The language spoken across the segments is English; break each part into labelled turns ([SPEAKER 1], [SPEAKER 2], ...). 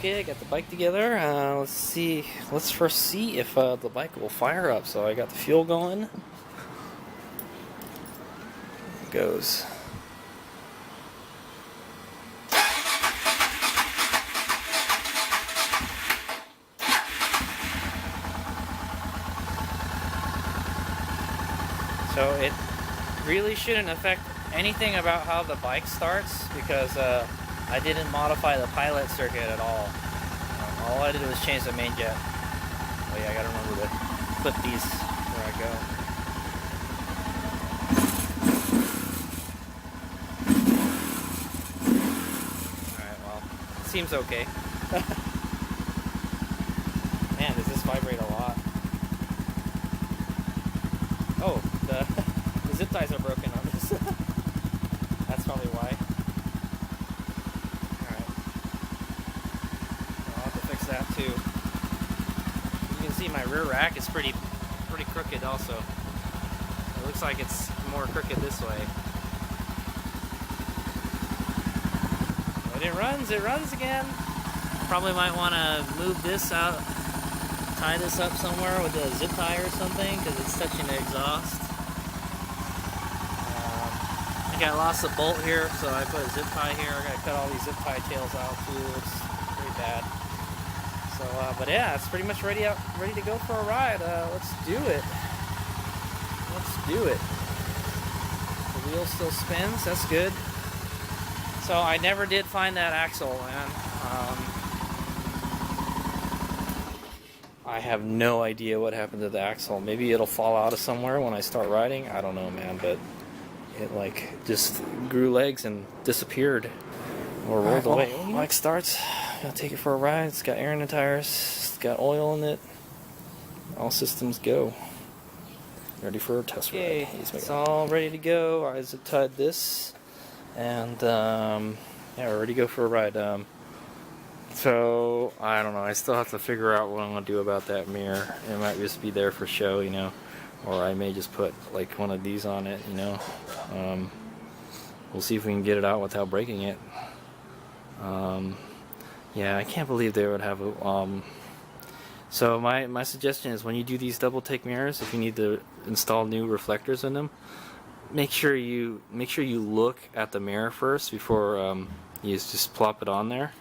[SPEAKER 1] Okay, I got the bike together. Let's first see if the bike will fire up. So I got the fuel going. It goes. So it really shouldn't affect anything about how the bike starts, because I didn't modify the pilot circuit at all. All I did was change the main jet. Oh yeah, I gotta remember to put these where I go. Alright, well, it seems okay. Man, does this vibrate a lot? Oh, the zip ties are broken on this. That's probably why. Alright. I'll have to fix that too. You can see my rear rack is pretty crooked also. It looks like it's more crooked this way. But it runs again. Probably might want to move this out, tie this up somewhere with a zip tie or something, because it's touching the exhaust. I think I lost a bolt here, so I put a zip tie here. I gotta cut all these zip tie tails out too. It's pretty bad. So, but yeah, it's pretty much ready to go for a ride. Let's do it. Let's do it. The wheel still spins. That's good. So I never did find that axle, man. I have no idea what happened to the axle. Maybe it'll fall out of somewhere when I start riding. I don't know, man, but it like just grew legs and disappeared or rolled away. Bike starts. Gotta take it for a ride. It's got air in the tires. It's got oil in it. All systems go. Ready for a test ride. Okay, it's all ready to go. I zip tied this, and yeah, we're ready to go for a ride. So I don't know. I still have to figure out what I'm gonna do about that mirror. It might just be there for show, you know, or I may just put like one of these on it, you know. We'll see if we can get it out without breaking it. Yeah, I can't believe they would have a. So my suggestion is, when you do these double take mirrors, if you need to install new reflectors in them, make sure you look at the mirror first before you just plop it on there.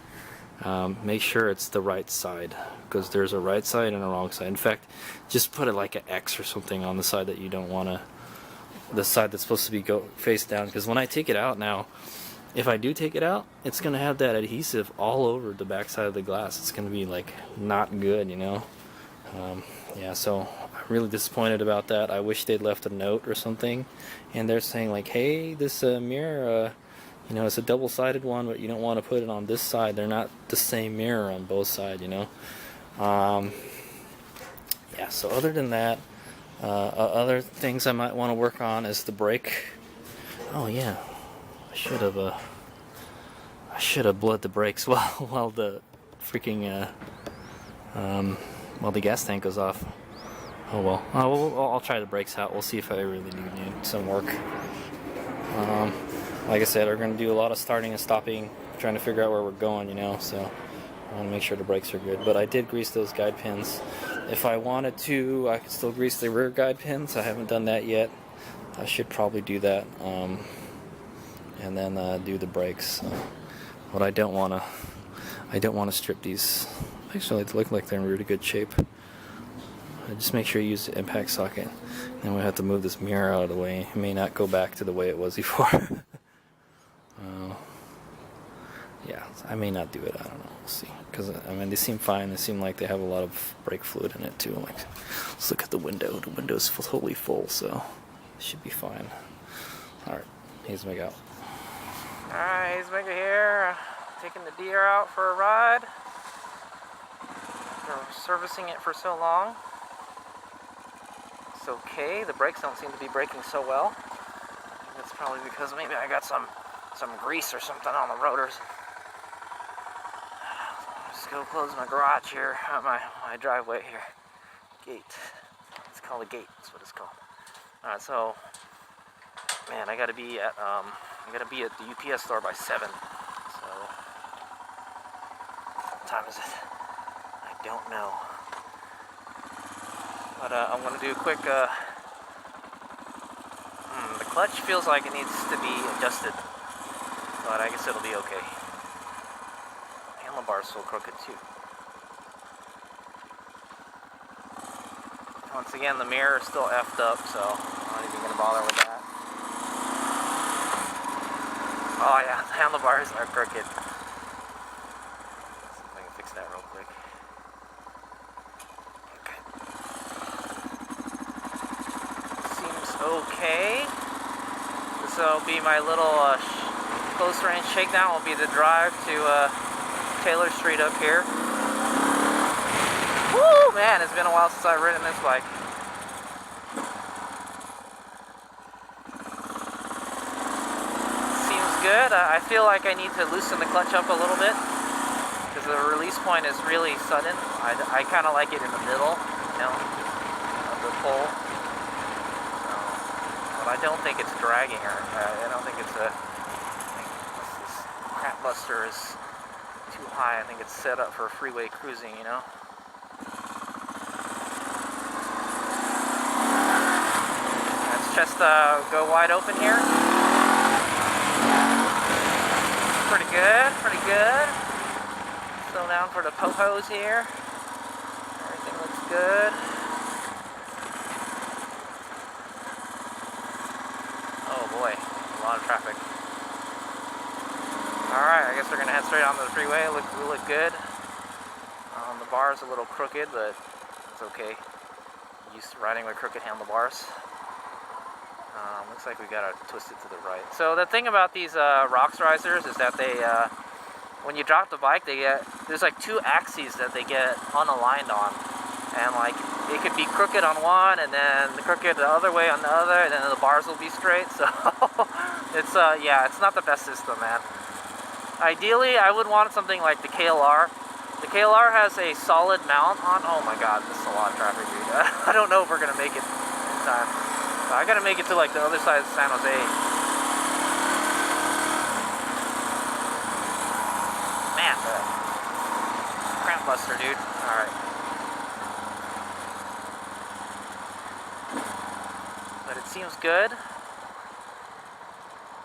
[SPEAKER 1] Make sure it's the right side, because there's a right side and a wrong side. In fact, just put it like an X or something on the side that you don't want to, the side that's supposed to be face down, because when I take it out now, if I do take it out, it's going to have that adhesive all over the back side of the glass. It's going to be like not good, you know. Yeah, so I'm really disappointed about that. I wish they'd left a note or something, and they're saying like, hey, this mirror, you know, it's a double-sided one, but you don't want to put it on this side. They're not the same mirror on both sides, you know. Yeah, so other than that, other things I might want to work on is the brake. Oh yeah, I should have bled the brakes while the freaking while the gas tank goes off. Oh well. I'll try the brakes out. We'll see if I really do need some work. Like I said, we're going to do a lot of starting and stopping, trying to figure out where we're going, you know, so I want to make sure the brakes are good. But I did grease those guide pins. If I wanted to, I could still grease the rear guide pins. I haven't done that yet. I should probably do that, and then do the brakes. But I don't want to strip these. Actually, they look like they're in really good shape. Just make sure you use the impact socket. And we have to move this mirror out of the way. It may not go back to the way it was before. Yeah, I may not do it. I don't know. We'll see. Because I mean, they seem fine. They seem like they have a lot of brake fluid in it too. Like, let's look at the window. The window's totally full, so it should be fine. All right, HadesOmega out. All right, HadesOmega here, taking the BDR out for a ride. We're servicing it for so long. It's okay. The brakes don't seem to be braking so well. That's probably because maybe I got some grease or something on the rotors. Just go close my garage here, my driveway here. Gate. It's called a gate. That's what it's called. All right, so man, I gotta be at the UPS store by 7. So time is it? I don't know. But I'm going to do a quick... the clutch feels like it needs to be adjusted. But I guess it'll be okay. Handlebar's so crooked too. Once again, the mirror is still effed up, so I'm not even going to bother with that. Oh yeah, the handlebars are crooked. Let's see if I can fix that real quick. Okay. Seems okay. This will be my little close range shakedown. Will be the drive to Taylor Street up here. Woo, man, it's been a while since I've ridden this bike. Seems good. I feel like I need to loosen the clutch up a little bit because the release point is really sudden. I kind of like it in the middle, you know, of the pole. So, but I don't think it's dragging her. I don't think it's this crap buster is too high. I think it's set up for freeway cruising, you know. Just go wide open here. Pretty good, pretty good. Slow down for the po-pos here. Everything looks good. Oh boy, a lot of traffic. Alright, I guess we're gonna head straight onto the freeway. We look good. The bar's a little crooked, but it's okay. I'm used to riding with crooked handlebars. Looks like we gotta twist it to the right. So the thing about these Rox risers is that they, when you drop the bike, there's like two axes that they get unaligned on, and like it could be crooked on one, and then the crooked the other way on the other, and then the bars will be straight. So it's yeah, it's not the best system, man. Ideally, I would want something like the KLR. The KLR has a solid mount on. Oh my God, this is a lot of traffic, dude. I don't know if we're gonna make it in time. I gotta make it to like the other side of San Jose. Man, the cramp buster, dude. Alright. But it seems good.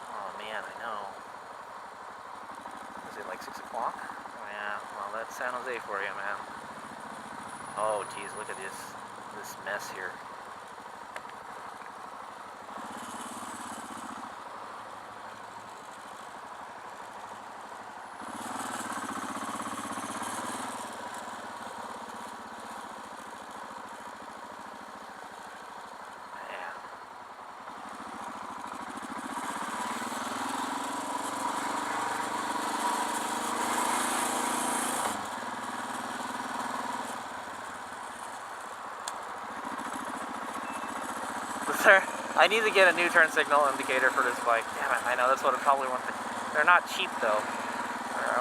[SPEAKER 1] Oh man, I know. Is it like 6 o'clock? Oh yeah, well that's San Jose for you, man. Oh geez, look at this mess here. I need to get a new turn signal indicator for this bike. Damn it, I know that's what I probably want to. They're not cheap though.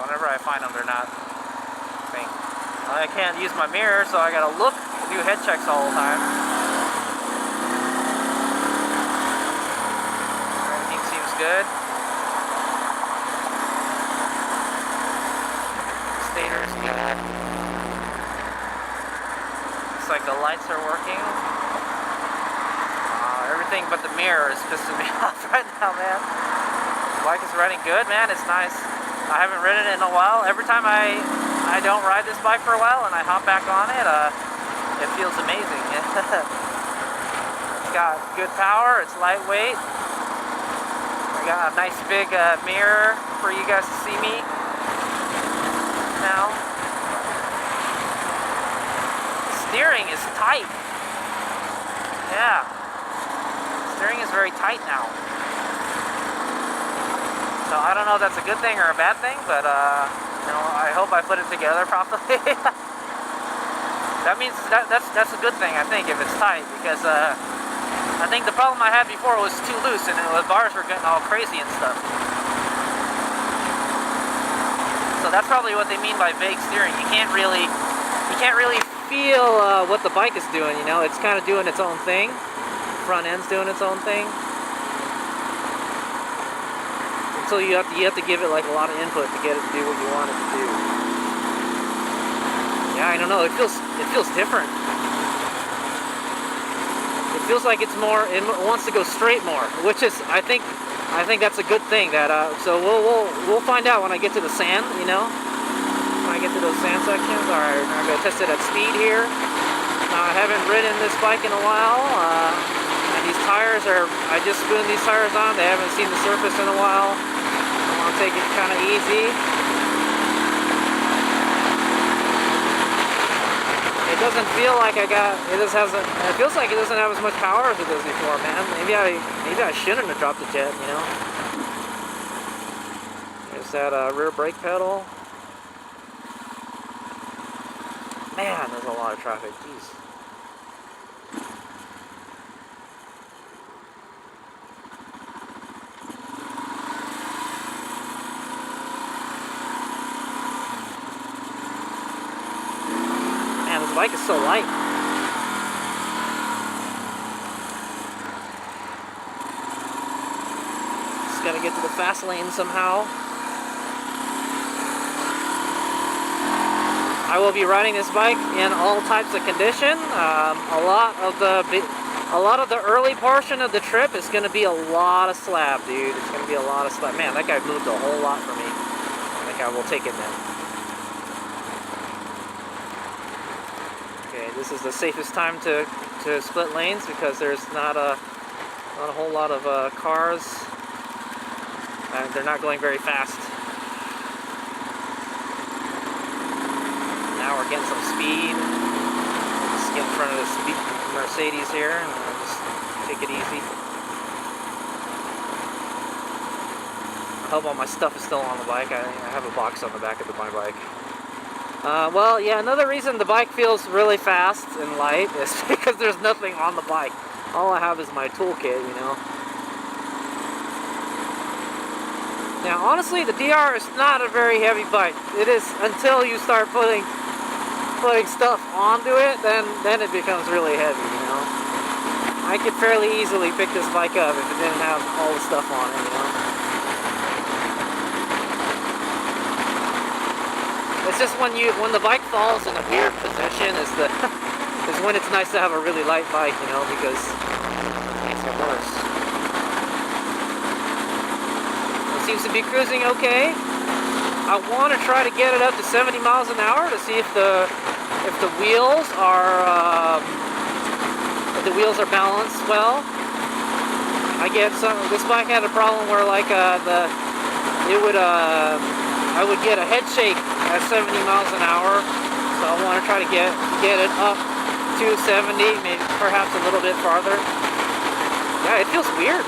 [SPEAKER 1] Whenever I find them, they're not. I can't use my mirror, so I gotta look, do head checks all the time. Everything seems good. Stator's good. Looks like the lights are working. Everything but the mirror is pissing me off right now, man. The bike is running good, man. It's nice. I haven't ridden it in a while. Every time I don't ride this bike for a while and I hop back on it, it feels amazing. It's got good power. It's lightweight. I got a nice big mirror for you guys to see me now. The steering is tight. Yeah. Steering is very tight now. So I don't know if that's a good thing or a bad thing, but you know, I hope I put it together properly. That means that's a good thing, I think, if it's tight, because I think the problem I had before was too loose and the bars were getting all crazy and stuff. So that's probably what they mean by vague steering. You can't really feel what the bike is doing, you know. It's kind of doing its own thing. Front end's doing its own thing. So you have to give it like a lot of input to get it to do what you want it to do. Yeah, I don't know. It feels different. It feels like it's more. It wants to go straight more, which is I think that's a good thing. That so we'll find out when I get to the sand. You know, when I get to those sand sections. All right, I'm gonna test it at speed here. Now I haven't ridden this bike in a while. And these tires are. I just spooned these tires on. They haven't seen the surface in a while. I want to take it kind of easy. It doesn't feel like it feels like it doesn't have as much power as it does before, man. Maybe I shouldn't have dropped the jet, you know. There's that rear brake pedal. Man, there's a lot of traffic, jeez. This bike is so light. Just gotta get to the fast lane somehow. I will be riding this bike in all types of condition. A lot of the early portion of the trip is gonna be a lot of slab, dude. It's gonna be a lot of slab. Man, that guy moved a whole lot for me. I think I will take it then. This is the safest time to split lanes because there's not a whole lot of cars. They're not going very fast. Now we're getting some speed. Just get in front of this Mercedes here and just take it easy. I hope all my stuff is still on the bike. I have a box on the back of my bike. Well, yeah, another reason the bike feels really fast and light is because there's nothing on the bike. All I have is my toolkit, you know. Now, honestly, the DR is not a very heavy bike. It is until you start putting stuff onto it, then it becomes really heavy, you know. I could fairly easily pick this bike up if it didn't have all the stuff on it, you know. It's just when the bike falls in a weird position is when it's nice to have a really light bike, you know, because it makes it worse. It seems to be cruising okay. I want to try to get it up to 70 miles an hour to see if the wheels are balanced well. This bike had a problem where like I would get a head shake at 70 miles an hour, so I want to try to get it up to 70, maybe perhaps a little bit farther. Yeah, it feels weird.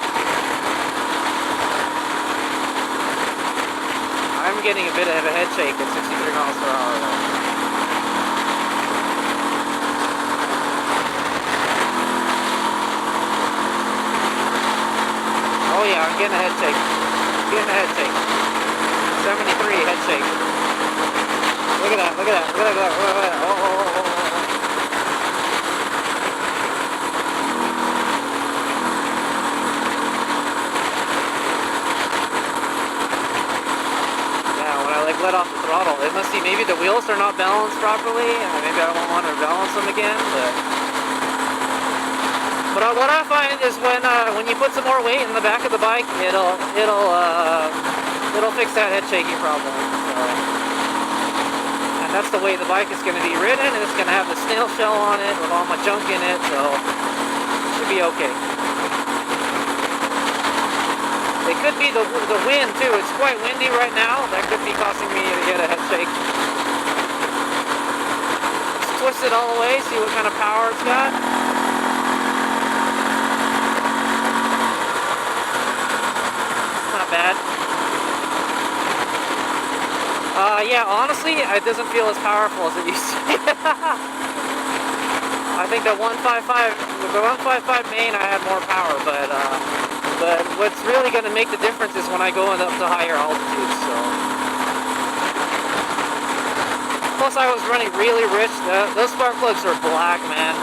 [SPEAKER 1] I'm getting a bit of a head shake at 63 miles per hour though. Oh yeah, I'm getting a head shake. 73 head shake. Look at that. Oh. Yeah, when I let off the throttle, it must be maybe the wheels are not balanced properly, and maybe I won't want to balance them again, but what I find is when you put some more weight in the back of the bike, it'll fix that head shaking problem. So, and that's the way the bike is going to be ridden, and it's going to have the snail shell on it with all my junk in it, so it should be okay. It could be the wind too. It's quite windy right now. That could be causing me to get a head shake. Let's twist it all the way, see what kind of power it's got. Not bad. Yeah, honestly, it doesn't feel as powerful as it used to be. I think the 155 main, I had more power, but what's really going to make the difference is when I go up to higher altitudes. So, plus I was running really rich. Those spark plugs are black, man.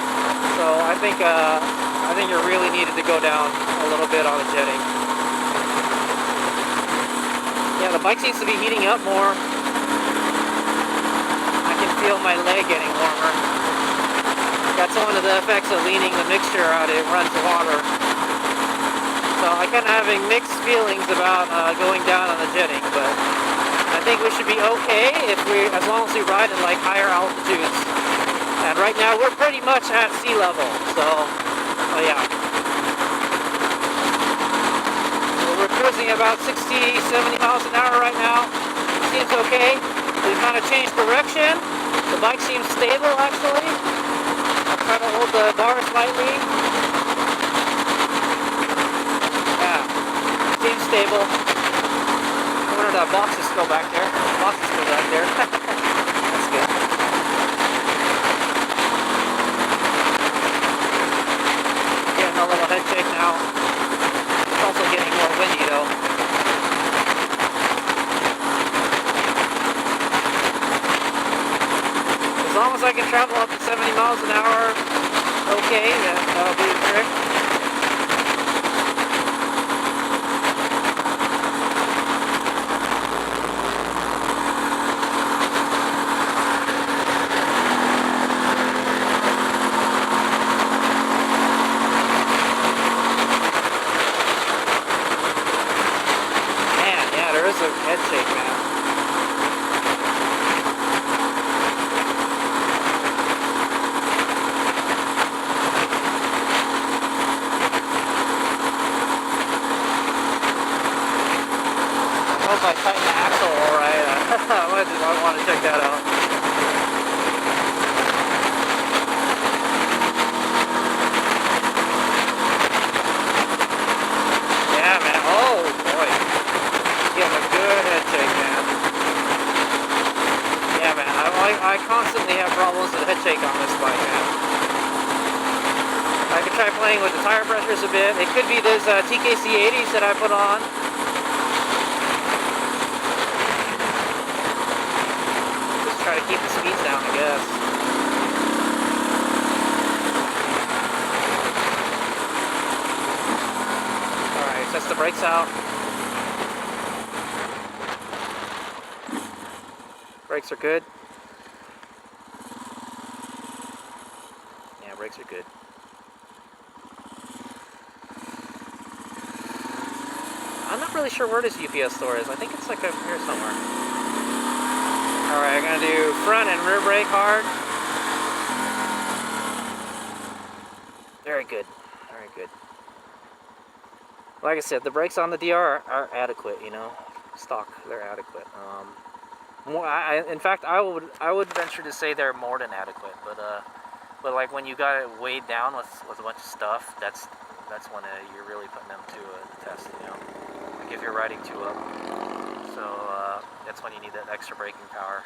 [SPEAKER 1] So I think you really needed to go down a little bit on the jetting. Yeah, the bike seems to be heating up more. feel my leg getting warmer. That's one of the effects of leaning the mixture out, it runs water. So I kind of having mixed feelings about going down on the jetting, but I think we should be okay as long as we ride in like higher altitudes. And right now we're pretty much at sea level, so yeah. So we're cruising about 60, 70 miles an hour right now. Seems okay. We've kind of changed direction. The bike seems stable actually. I'll try to hold the bar slightly. Yeah, seems stable. I wonder if that box is still back there. The box is still back there. That's good. Getting a little head shake now. It's also getting more windy though. As long as I can travel up to 70 miles an hour, okay, that'll be the trick. Man, yeah, there is a head shake, man. I tighten the axle alright. I want to check that out. Yeah, man. Oh, boy. Getting a good head shake, man. Yeah, man. I constantly have problems with head shake on this bike, man. I could try playing with the tire pressures a bit. It could be those TKC 80s that I put on. Try to keep the speeds down, I guess. Alright, test the brakes out. Brakes are good. Yeah, brakes are good. I'm not really sure where this UPS store is. I think it's like over here somewhere. Alright, I'm going to do front and rear brake hard. Very good. Very good. Like I said, the brakes on the DR are adequate, you know. Stock, they're adequate. In fact, I would venture to say they're more than adequate. But like when you got it weighed down with a bunch of stuff, that's when you're really putting them to a test, you know. Like if you're riding two up. So that's when you need that extra braking power.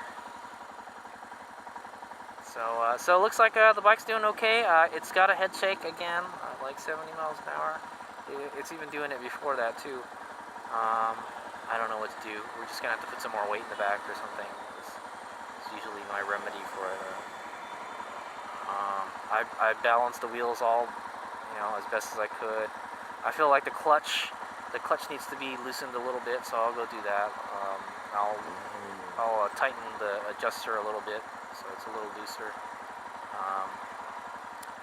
[SPEAKER 1] So it looks like the bike's doing okay. It's got a head shake again, like 70 miles an hour. It's even doing it before that too. I don't know what to do. We're just gonna have to put some more weight in the back or something. It's usually my remedy for it. I balanced the wheels all, you know, as best as I could. I feel like the clutch needs to be loosened a little bit, so I'll go do that. I'll tighten the adjuster a little bit, so it's a little looser.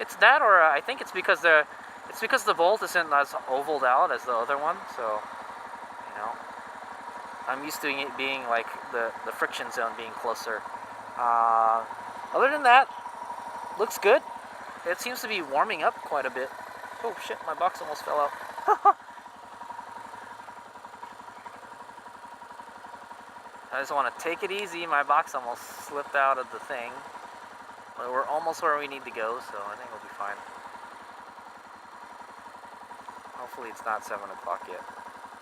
[SPEAKER 1] It's that, or I think it's because the bolt isn't as ovaled out as the other one. So, you know, I'm used to it being like the friction zone being closer. Other than that, looks good. It seems to be warming up quite a bit. Oh shit, my box almost fell out. I just want to take it easy. My box almost slipped out of the thing. But we're almost where we need to go, so I think we'll be fine. Hopefully it's not 7 o'clock yet.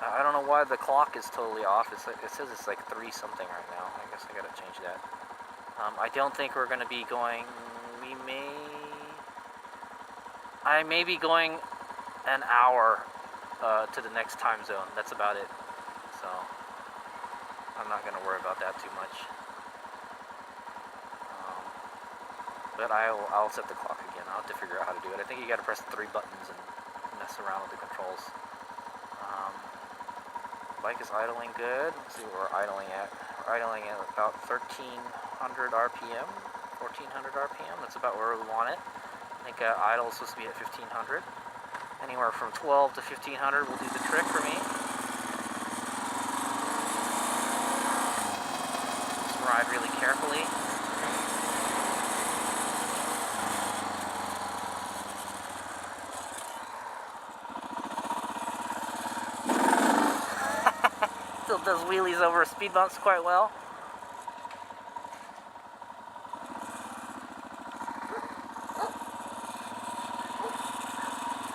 [SPEAKER 1] I don't know why the clock is totally off. It says it's like 3 something right now. I guess I gotta change that. I don't think we're gonna be going. I may be going an hour to the next time zone. That's about it. So I'm not gonna worry about that too much. But I'll set the clock again. I'll have to figure out how to do it. I think you gotta press 3 buttons and mess around with the controls. Bike is idling good. Let's see what we're idling at. We're idling at about 13 RPM, 1400 RPM. That's about where we want it. I think idle is supposed to be at 1500. Anywhere from 12 to 1500 will do the trick for me. Just ride really carefully. Still does wheelies over speed bumps quite well.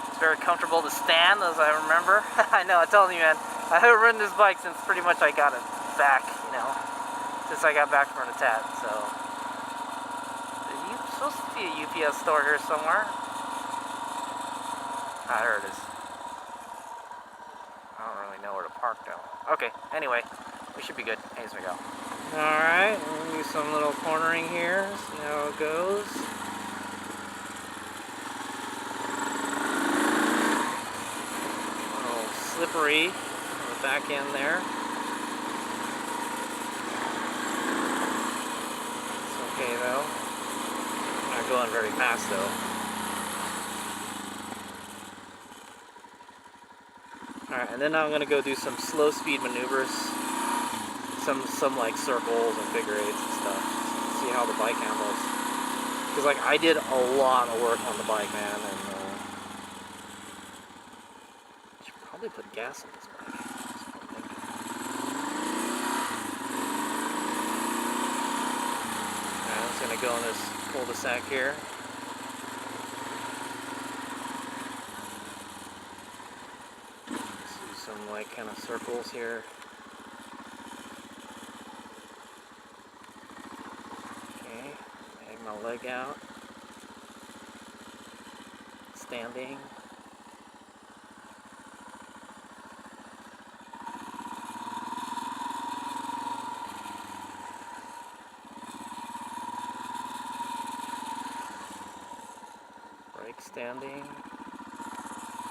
[SPEAKER 1] It's very comfortable to stand, as I remember. I know, I told you, man. I haven't ridden this bike since pretty much I got it back, you know, since I got back from the TAT, so. There's supposed to be a UPS store here somewhere. Ah, there it is. I don't really know where to park though. Okay, anyway, we should be good. As we go. Alright, we'll do some little cornering here, see how it goes. A little slippery on the back end there. It's okay though. Not going very fast though. Alright, and then I'm going to go do some slow speed maneuvers, some like circles and figure eights and stuff, see how the bike handles. Because like I did a lot of work on the bike, man, and I should probably put gas in this bike. I'm just going to go in this cul-de-sac here. Some like kind of circles here. Okay, drag my leg out. Standing. Brake standing.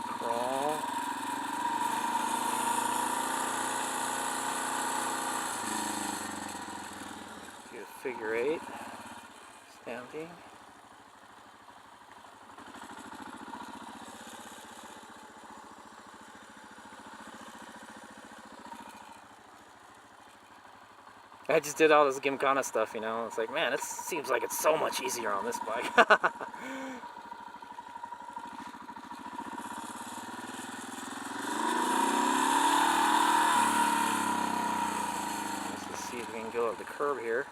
[SPEAKER 1] Crawl. Figure eight, standing. I just did all this Gymkhana stuff, you know. It's like, man, it seems like it's so much easier on this bike. Let's see if we can go up the curb here.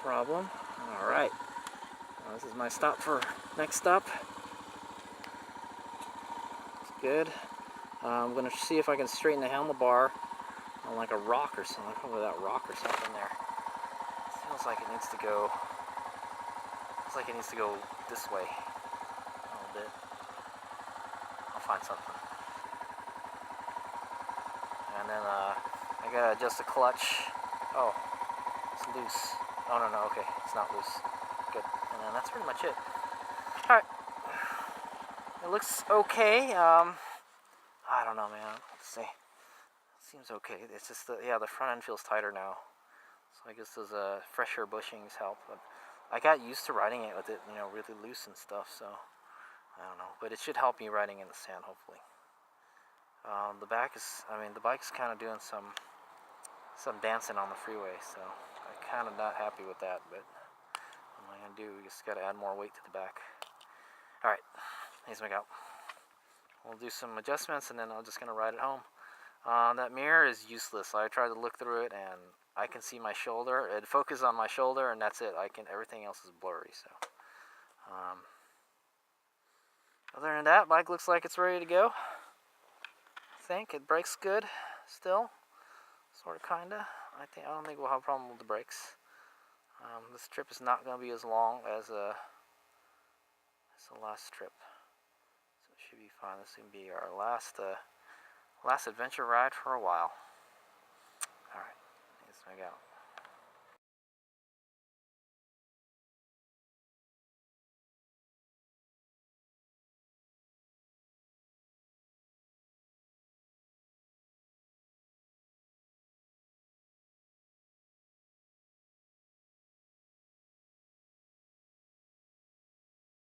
[SPEAKER 1] Problem. All right. This is my stop for next stop. It's good. I'm going to see if I can straighten the handlebar on like a rock or something. Probably that rock or something there. It feels like it needs to go. Feels like it needs to go this way a little bit. I'll find something. And then I gotta adjust the clutch. Oh, it's loose. Oh, no, okay, it's not loose. Good. And then that's pretty much it. Alright. It looks okay. I don't know, man. Let's see. It seems okay. It's just, the front end feels tighter now. So I guess those fresher bushings help. But I got used to riding it with it, you know, really loose and stuff, so I don't know. But it should help me riding in the sand, hopefully. The bike's kind of doing some dancing on the freeway, so I'm kind of not happy with that, but what am I going to do? We just got to add more weight to the back. Alright, HadesOmega. We'll do some adjustments and then I'm just going to ride it home. That mirror is useless. I tried to look through it and I can see my shoulder. It focuses on my shoulder and that's it. Everything else is blurry, so. Other than that, bike looks like it's ready to go. I think it brakes good still. Sort of, kinda. I don't think we'll have a problem with the brakes. This trip is not going to be as long as the last trip, so it should be fine. This is going to be our last adventure ride for a while. All right, HadesOmega out.